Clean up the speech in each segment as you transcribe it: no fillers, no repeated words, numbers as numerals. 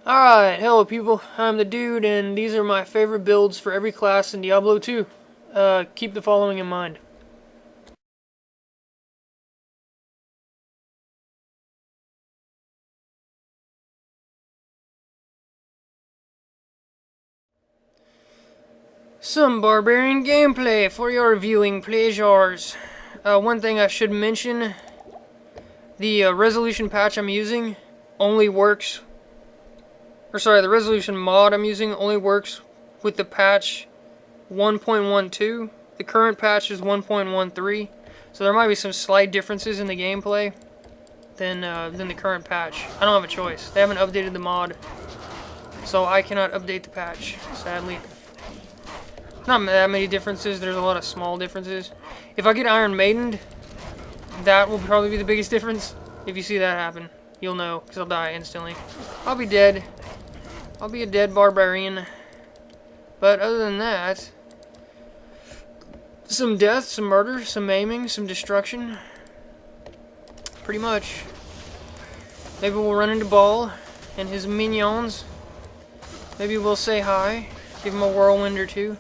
Alright, hello people, I'm the dude, and these are my favorite builds for every class in Diablo 2. Keep the following in mind. Some Barbarian gameplay for your viewing pleasures. One thing I should mention, the resolution patch I'm using only works, the resolution mod I'm using only works with the patch 1.12. The current patch is 1.13, so there might be some slight differences in the gameplay than the current patch. I don't have a choice. They haven't updated the mod, so I cannot update the patch, sadly. Not that many differences. There's a lot of small differences. If I get Iron Maidened, that will probably be the biggest difference. If you see that happen, you'll know, because I'll die instantly. I'll be dead. I'll be a dead barbarian. But other than that, some death, some murder, some maiming, some destruction. Pretty much. Maybe we'll run into Ball and his minions. Maybe we'll say hi. Give him a whirlwind or two.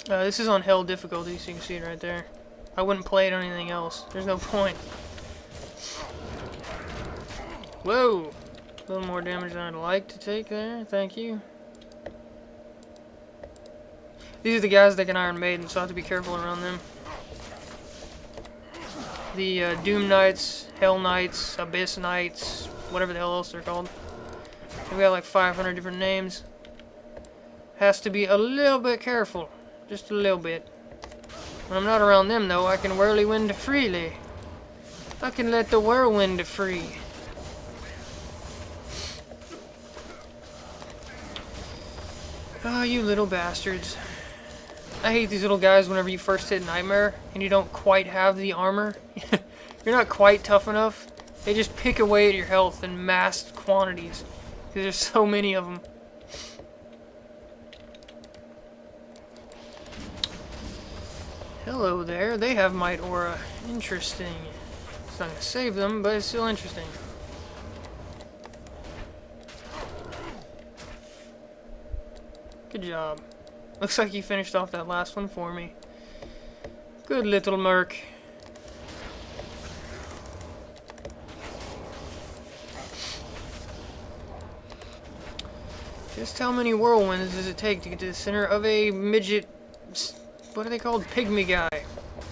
This is on Hell difficulty, so you can see it right there. I wouldn't play it on anything else. There's no point. Whoa! A little more damage than I'd like to take there. Thank you. These are the guys that can Iron Maiden, so I have to be careful around them. The Doom Knights, Hell Knights, Abyss Knights, whatever the hell else they're called. We got like 500 different names. Has to be a little bit careful. Just a little bit. When I'm not around them, though, I can whirlwind freely. I can let the whirlwind free. Oh, you little bastards. I hate these little guys whenever you first hit Nightmare and you don't quite have the armor. You're not quite tough enough. They just pick away at your health in mass quantities. Because there's so many of them. Hello there. They have Might Aura. Interesting. It's not going to save them, but it's still interesting. Good job. Looks like you finished off that last one for me. Good little merc. Just how many whirlwinds does it take to get to the center of a midget... What are they called? Pygmy guy.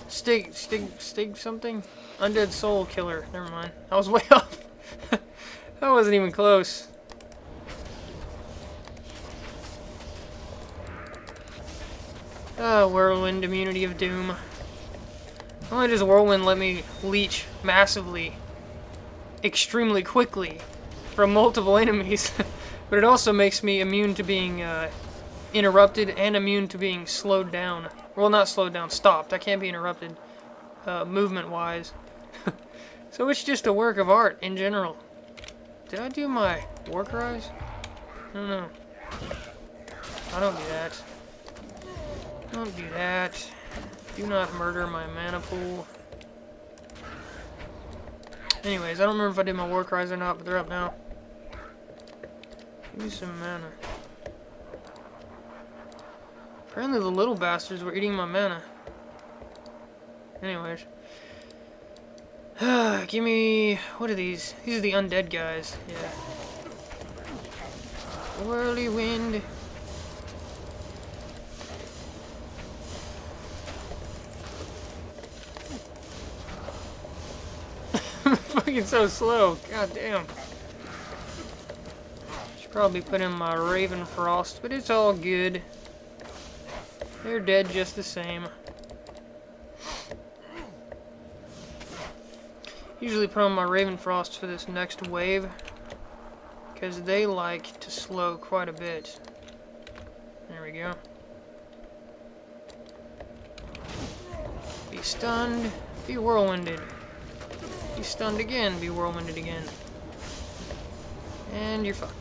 Stig something? Undead soul killer. Never mind. I was way off. That wasn't even close. Whirlwind immunity of doom. Not only does whirlwind let me leech massively, extremely quickly, from multiple enemies, but it also makes me immune to being interrupted and immune to being slowed down. Well, not slowed down, stopped. I can't be interrupted movement-wise. So it's just a work of art in general. Did I do my work rise? I don't know. I don't do that. Don't do that. Do not murder my mana pool. Anyways, I don't remember if I did my work rise or not, but they're up now. Give me some mana. Apparently the little bastards were eating my mana. Anyways. Give me... What are these? These are the undead guys. Yeah. Whirlwind. Fucking so slow. God damn. Should probably put in my Raven Frost, but it's all good. They're dead just the same. Usually put on my Raven Frost for this next wave, because they like to slow quite a bit. There we go. Be stunned, be whirlwinded. Be stunned again, be whirlwinded again. And you're fucked.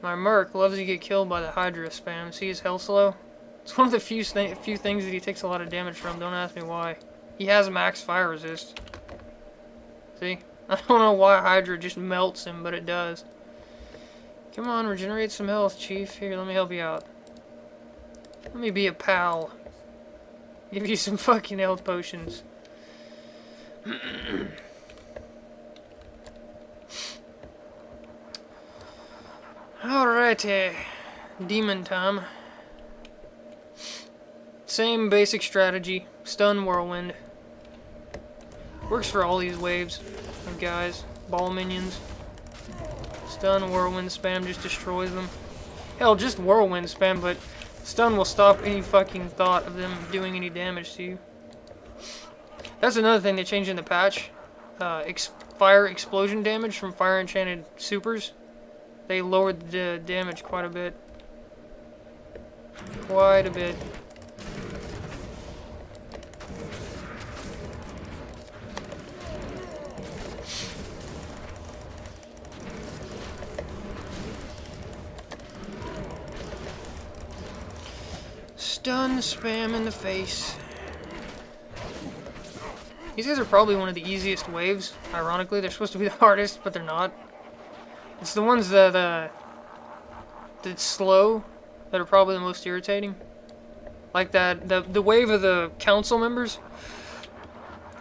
My merc loves to get killed by the Hydra spam. See his health slow? It's one of the few things that he takes a lot of damage from. Don't ask me why. He has max fire resist. See? I don't know why Hydra just melts him, but it does. Come on, regenerate some health, Chief. Here, let me help you out. Let me be a pal. Give you some fucking health potions. Alrighty. Demon time. Same basic strategy. Stun Whirlwind. Works for all these waves of guys. Ball minions. Stun, Whirlwind spam just destroys them. Hell, just Whirlwind spam, but stun will stop any fucking thought of them doing any damage to you. That's another thing they changed in the patch. Fire explosion damage from fire enchanted supers. They lowered the damage quite a bit. Quite a bit. Stun spam in the face. These guys are probably one of the easiest waves. Ironically, they're supposed to be the hardest, but they're not. It's the ones that that's slow that are probably the most irritating. Like that, the wave of the council members.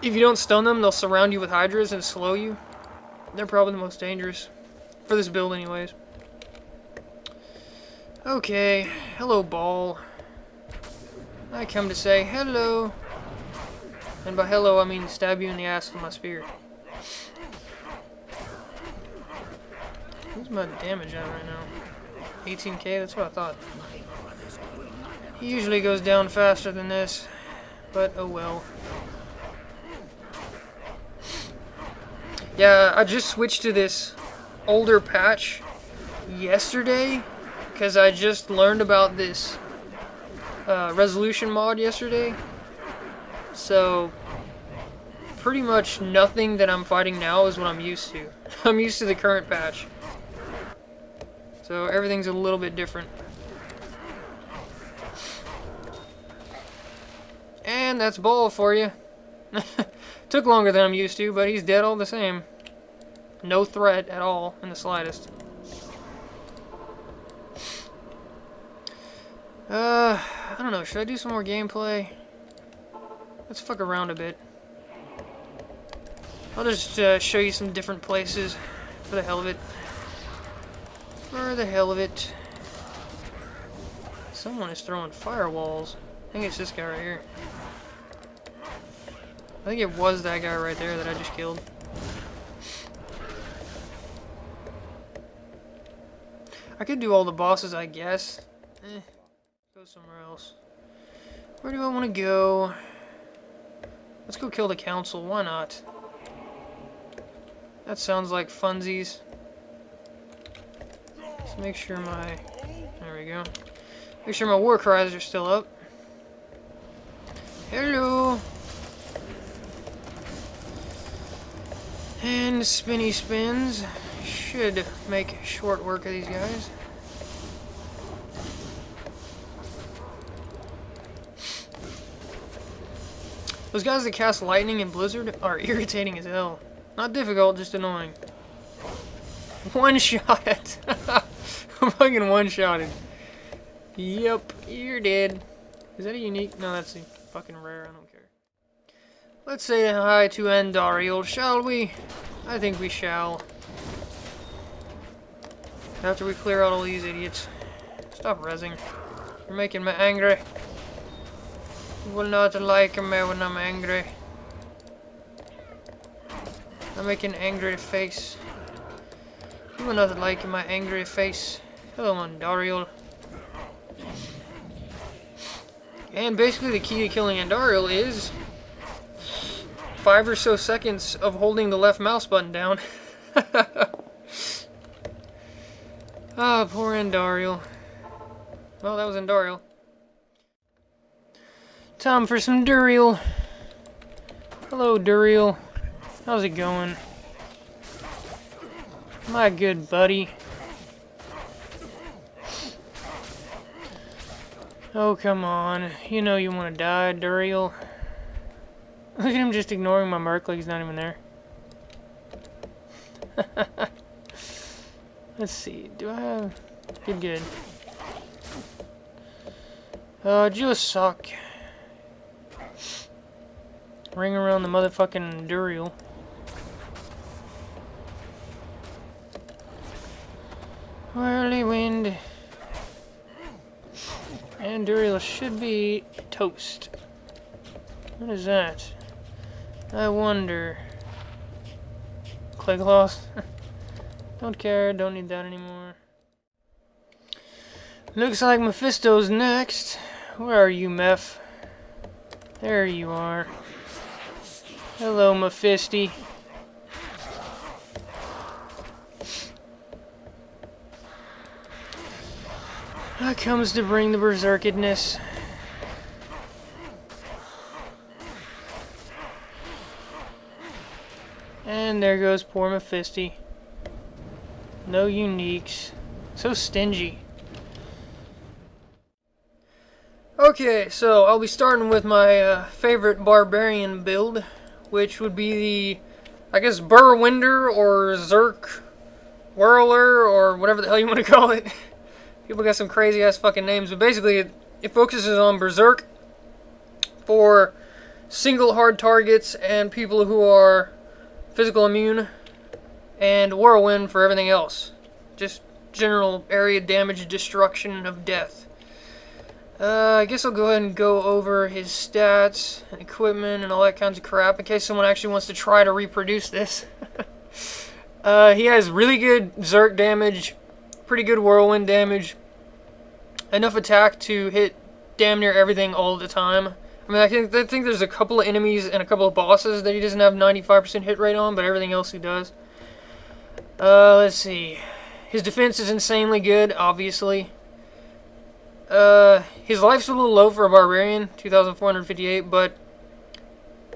If you don't stun them, they'll surround you with hydras and slow you. They're probably the most dangerous for this build, anyways. Okay, hello, ball. I come to say hello. And by hello, I mean stab you in the ass with my spear. What's my damage at right now? 18k, that's what I thought. He usually goes down faster than this, but oh well. Yeah, I just switched to this older patch yesterday, because I just learned about this resolution mod yesterday. So pretty much nothing that I'm fighting now is what I'm used to. I'm used to the current patch. So everything's a little bit different. And that's ball for you. Took longer than I'm used to, but he's dead all the same. No threat at all in the slightest. I don't know, should I do some more gameplay? Let's fuck around a bit. I'll just show you some different places for the hell of it. For the hell of it. Someone is throwing firewalls. I think it's this guy right here. I think it was that guy right there that I just killed. I could do all the bosses, I guess. Go somewhere else. Where do I want to go? Let's go kill the council. Why not? That sounds like funsies. Let's make sure my... There we go. Make sure my war cries are still up. Hello! And spinny spins. Should make short work of these guys. Those guys that cast lightning and blizzard are irritating as hell. Not difficult, just annoying. One shot. I'm fucking one-shotted. Yep, you're dead. Is that a unique? No, that's a fucking rare. I don't care. Let's say hi to Andariel, shall we? I think we shall. After we clear out all these idiots. Stop rezzing. You're making me angry. You will not like me when I'm angry. I make an angry face. You will not like my angry face. Hello, Andariel. And basically the key to killing Andariel is 5 or so seconds of holding the left mouse button down. Ah, poor Andariel. Well, that was Andariel. Time for some Duriel. Hello, Duriel. How's it going? My good buddy. Oh, come on. You know you want to die, Duriel. Look at him just ignoring my merc like he's not even there. Let's see. Do I have... Good. Just suck. Ring around the motherfucking Duriel. Whirlwind. And Duriel should be toast. What is that? I wonder. Clay cloth. Don't care, don't need that anymore. Looks like Mephisto's next. Where are you, Meph? There you are. Hello, Mephisti. That comes to bring the berserkedness. And there goes poor Mephisti. No uniques. So stingy. Okay, so I'll be starting with my favorite Barbarian build, which would be the, I guess, Burwinder or Zerkwhirler or whatever the hell you want to call it. People got some crazy ass fucking names, but basically it focuses on Berserk for single hard targets and people who are physical immune, and Whirlwind for everything else. Just general area damage, destruction of death. I guess I'll go ahead and go over his stats and equipment and all that kinds of crap in case someone actually wants to try to reproduce this. He has really good Zerk damage, pretty good Whirlwind damage, enough attack to hit damn near everything all the time. I mean, I think there's a couple of enemies and a couple of bosses that he doesn't have 95% hit rate on, but everything else he does. Let's see. His defense is insanely good, obviously. His life's a little low for a Barbarian, 2,458, but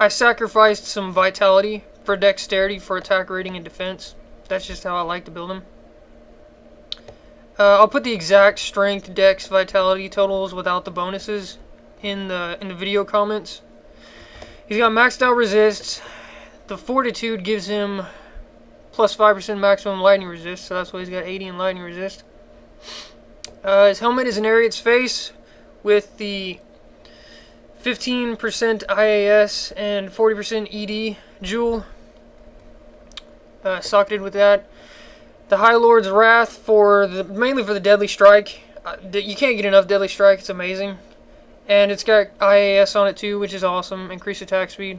I sacrificed some Vitality for Dexterity for attack rating and defense. That's just how I like to build him. I'll put the exact Strength, Dex, Vitality totals without the bonuses in the video comments. He's got maxed out resists. The Fortitude gives him plus 5% maximum lightning resist, so that's why he's got 80 in lightning resist. His helmet is an Ariat's face with the 15% IAS and 40% ED jewel socketed with that. The High Lord's Wrath mainly for the Deadly Strike. You can't get enough Deadly Strike, it's amazing. And it's got IAS on it too, which is awesome. Increased attack speed.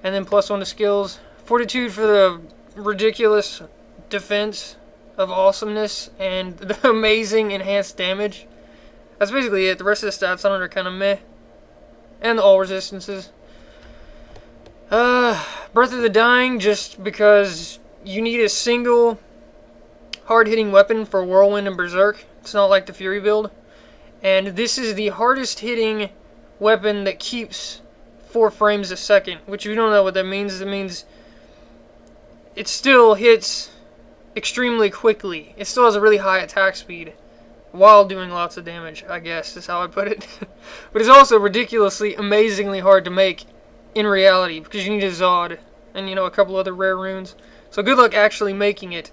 And then +1 to skills. Fortitude for the ridiculous defense of awesomeness and the amazing enhanced damage. That's basically it. The rest of the stats on it are kind of meh. And the all resistances. Breath of the Dying, just because you need a single hard-hitting weapon for Whirlwind and Berserk. It's not like the Fury build. And this is the hardest hitting weapon that keeps 4 frames a second. Which, if you don't know what that means, it means it still hits extremely quickly. It still has a really high attack speed while doing lots of damage, I guess is how I put it. But it's also ridiculously, amazingly hard to make in reality because you need a Zod and, you know, a couple other rare runes. So good luck actually making it.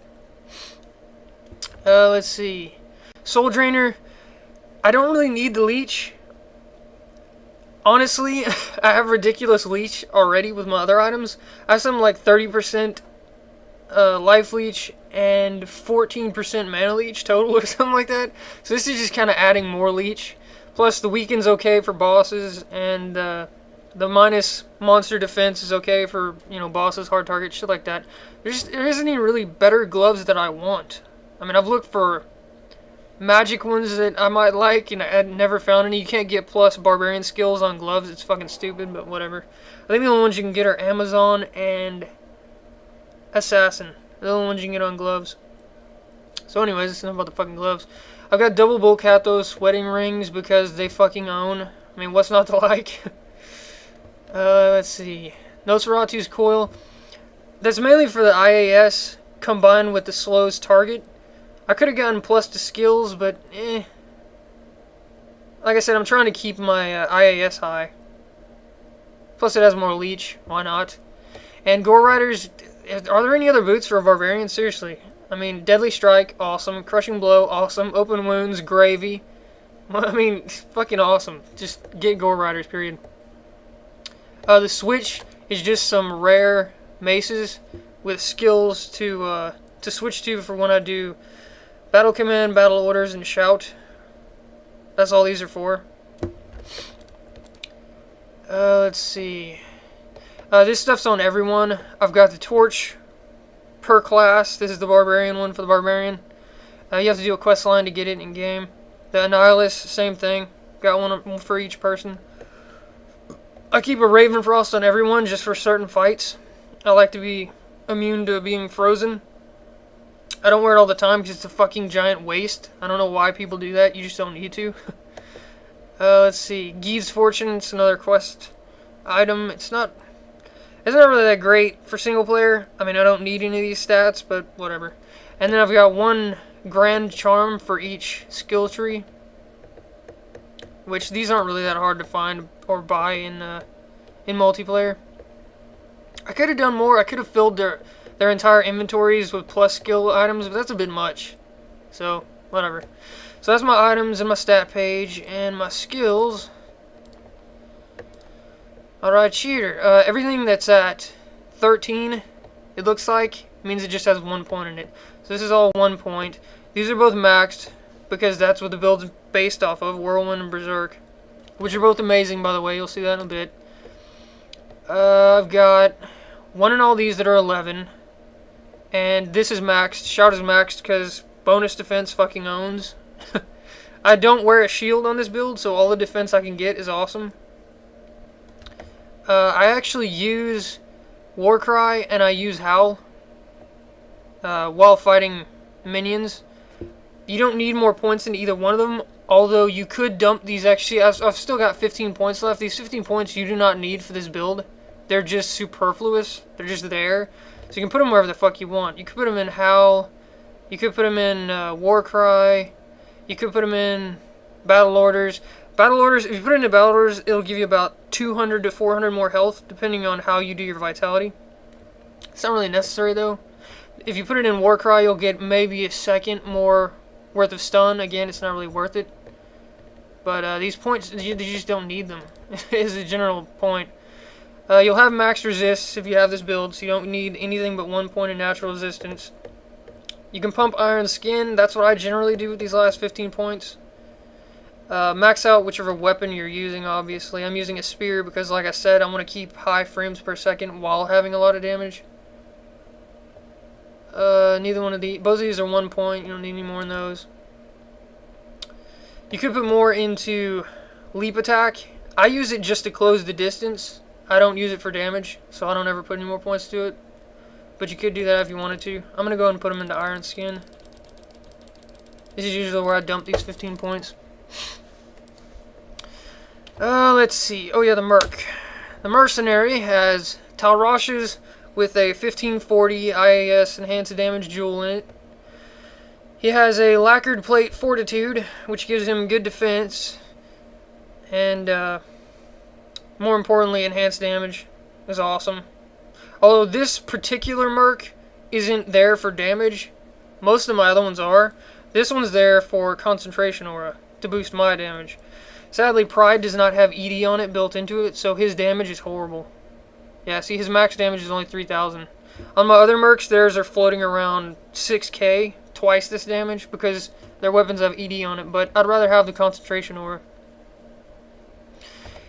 Let's see. Soul Drainer. I don't really need the leech. Honestly, I have ridiculous leech already with my other items. I have something like 30% life leech and 14% mana leech total or something like that. So this is just kind of adding more leech. Plus the weaken's okay for bosses, and the minus monster defense is okay for, you know, bosses, hard targets, shit like that. There isn't any really better gloves that I want. I mean, I've looked for magic ones that I might like, and I had never found any. You can't get plus Barbarian skills on gloves. It's fucking stupid, but whatever. I think the only ones you can get are Amazon and Assassin. They're the only ones you can get on gloves. So anyways, it's enough about the fucking gloves. I've got double Bolcato sweating rings because they fucking own. I mean, what's not to like? Let's see. Nosferatu's coil. That's mainly for the IAS combined with the slow's target. I could have gotten plus to skills, but like I said, I'm trying to keep my IAS high. Plus it has more leech. Why not? And Gore Riders, are there any other boots for a Barbarian? Seriously. I mean, Deadly Strike, awesome. Crushing Blow, awesome. Open Wounds, gravy. I mean, fucking awesome. Just get Gore Riders, period. The switch is just some rare maces with skills to switch to for when I do Battle Command, Battle Orders, and Shout. That's all these are for. Let's see. This stuff's on everyone. I've got the torch per class. This is the Barbarian one for the Barbarian. You have to do a quest line to get it in game. The Annihilus, same thing. Got one for each person. I keep a Raven Frost on everyone just for certain fights. I like to be immune to being frozen. I don't wear it all the time because it's a fucking giant waste. I don't know why people do that. You just don't need to. Let's see. Gee's Fortune. It's another quest item. It's not really that great for single player. I mean, I don't need any of these stats, but whatever. And then I've got one Grand Charm for each skill tree, which these aren't really that hard to find or buy in multiplayer. I could have done more. I could have filled their entire inventories with plus skill items, but that's a bit much. So, whatever. So that's my items and my stat page and my skills. Alright, cheater. Everything that's at 13, it looks like, means it just has 1 point in it. So this is all 1 point. These are both maxed because that's what the build's based off of, Whirlwind and Berserk, which are both amazing, by the way. You'll see that in a bit. I've got one in all these that are 11, and this is maxed. Shout is maxed because bonus defense fucking owns. I don't wear a shield on this build, so all the defense I can get is awesome. I actually use Warcry and I use Howl while fighting minions. You don't need more points than either one of them, although you could dump these. Actually, I've still got 15 points left. These 15 points you do not need for this build. They're just superfluous. They're just there. So you can put them wherever the fuck you want. You could put them in Howl. You could put them in Warcry. You could put them in Battle Orders. Battle Orders, if you put it into Battle Orders, it'll give you about 200 to 400 more health, depending on how you do your Vitality. It's not really necessary, though. If you put it in Warcry, you'll get maybe a second more worth of stun. Again, it's not really worth it. But these points, you just don't need them, is the general point. You'll have max resists if you have this build, so you don't need anything but 1 point of natural resistance. You can pump Iron Skin. That's what I generally do with these last 15 points. Max out whichever weapon you're using, obviously. I'm using a spear because, like I said, I want to keep high frames per second while having a lot of damage. Neither one of these. Both of these are 1 point. You don't need any more in those. You could put more into Leap Attack. I use it just to close the distance. I don't use it for damage, so I don't ever put any more points to it. But you could do that if you wanted to. I'm going to go ahead and put them into Iron Skin. This is usually where I dump these 15 points. Let's see. Oh yeah, the Merc. The Mercenary has Talrashes with a 1540 IAS Enhanced Damage Jewel in it. He has a Lacquered Plate Fortitude, which gives him good defense. And, more importantly, enhanced damage is awesome. Although this particular Merc isn't there for damage, most of my other ones are. This one's there for Concentration Aura, to boost my damage. Sadly, Pride does not have ED on it built into it, so his damage is horrible. Yeah, see, his max damage is only 3,000. On my other Mercs, theirs are floating around 6k, twice this damage, because their weapons have ED on it, but I'd rather have the Concentration Aura.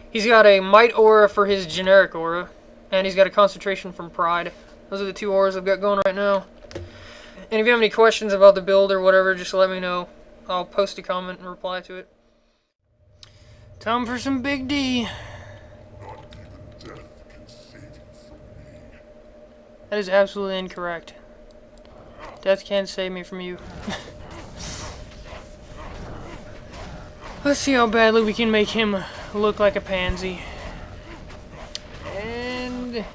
He's got a Might Aura for his generic aura, and he's got a Concentration from Pride. Those are the two auras I've got going right now. And if you have any questions about the build or whatever, just let me know. I'll post a comment and reply to it. Time for some Big D. That is absolutely incorrect. Death can't save me from you. Let's see how badly we can make him look like a pansy. And...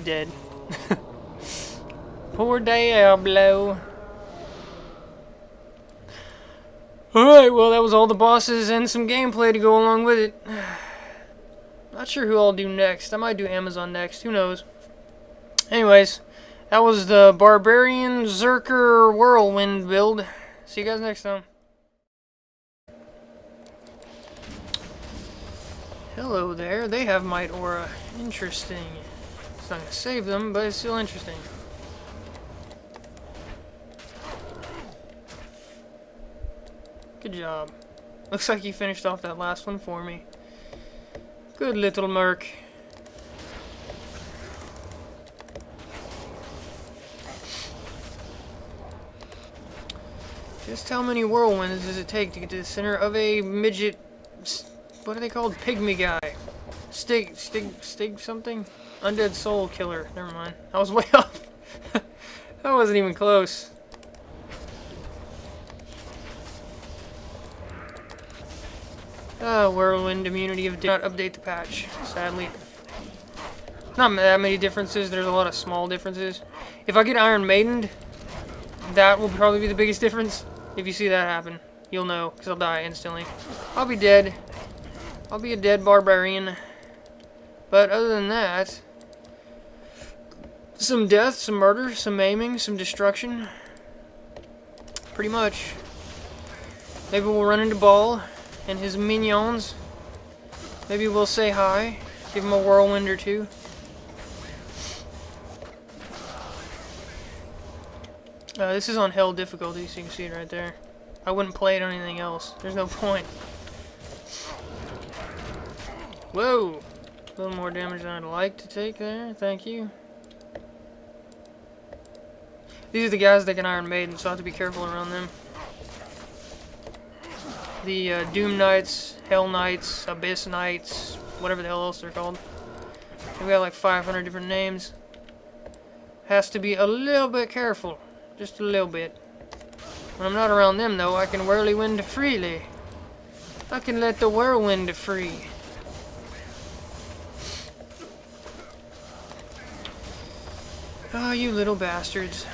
dead. Poor Diablo. Alright, well that was all the bosses and some gameplay to go along with it. Not sure who I'll do next. I might do Amazon next. Who knows? Anyways, that was the Barbarian Zerkwhirler Whirlwind build. See you guys next time. Hello there. They have Might Aura. Interesting. It's not going to save them, but it's still interesting. Good job. Looks like you finished off that last one for me. Good little merc. Just how many whirlwinds does it take to get to the center of a midget... What are they called? Pygmy guy. Stig something? Undead soul killer. Never mind. I was way off. That wasn't even close. Whirlwind immunity did not update the patch, sadly. Not that many differences, there's a lot of small differences. If I get Iron Maidened, that will probably be the biggest difference. If you see that happen, you'll know, because I'll die instantly. I'll be dead. I'll be a dead barbarian. But other than that, some death, some murder, some maiming, some destruction. Pretty much. Maybe we'll run into Ball and his minions. Maybe we'll say hi. Give him a whirlwind or two. This is on Hell difficulty, so you can see it right there. I wouldn't play it on anything else. There's no point. Whoa! A little more damage than I'd like to take there. Thank you. These are the guys that can Iron Maiden, so I have to be careful around them. The Doom Knights, Hell Knights, Abyss Knights, whatever the hell else they're called. We got like 500 different names. Has to be a little bit careful. Just a little bit. When I'm not around them, though, I can whirlwind freely. I can let the whirlwind free. Ah, you little bastards.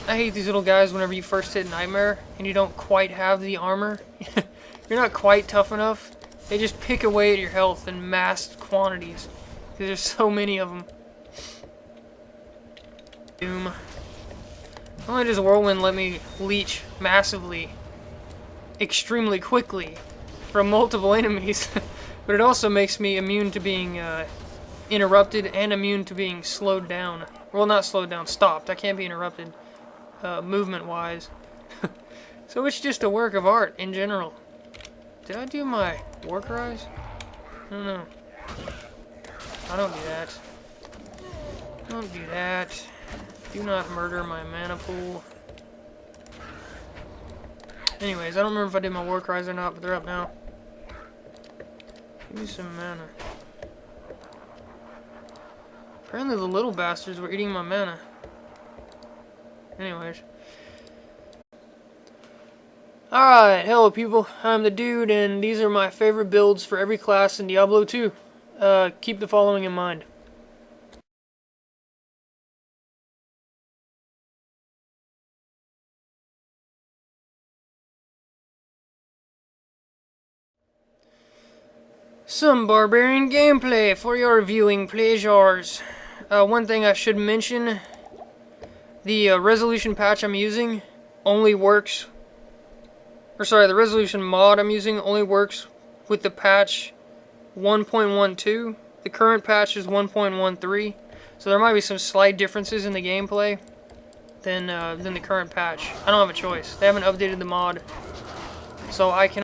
I hate these little guys whenever you first hit Nightmare and you don't quite have the armor. You're not quite tough enough. They just pick away at your health in mass quantities. Because there's so many of them. Doom. Not only does Whirlwind let me leech massively, extremely quickly, from multiple enemies, but it also makes me immune to being interrupted and immune to being slowed down. Well, not slowed down, stopped. I can't be interrupted. Movement-wise. So it's just a work of art in general. Did I do my war cries? I don't know. I don't do that. Don't do that. Do not murder my mana pool. Anyways, I don't remember if I did my war cries or not, but they're up now. Give me some mana. Apparently the little bastards were eating my mana. Anyways. Alright, hello people. I'm the dude, and these are my favorite builds for every class in Diablo 2. Keep the following in mind. Some Barbarian gameplay for your viewing pleasures. One thing I should mention, the resolution patch I'm using only works, the resolution mod I'm using only works with the patch 1.12. The current patch is 1.13, so there might be some slight differences in the gameplay than the current patch. I don't have a choice. They haven't updated the mod, so I can